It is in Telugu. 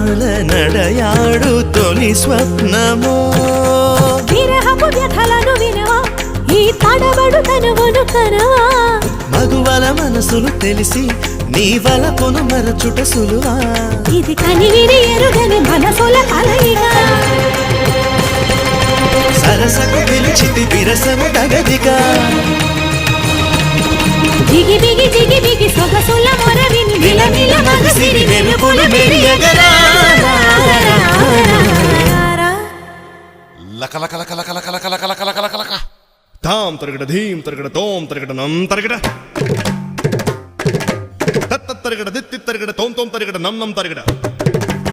కనుల నడయాడు తొలి స్వప్నమో విరహపు వ్యథలను వినవా ఈ తడబడు తనువును కనవా మగువల మనసులు తెలిసి నీ వలపును మరచుట సులువా ఇది కనివిని ఎరుగని మనసుల కలయిక సరసకు పిలిచితి విరసము తగదిగా దిగి బిగి దిగి బిగి సొగసుల మొరవిని మిలమిల మగసిరి వెలుగులు మెరియగరా లక లక లక లక లక లక లక లక లక లక లక తాం తరగడ ధీం తరగడ తోం తరగడ నం తరగడ తత్త తరగడ దిత్తి తరగడ తోం తోం తరగడ నం నం తరగడ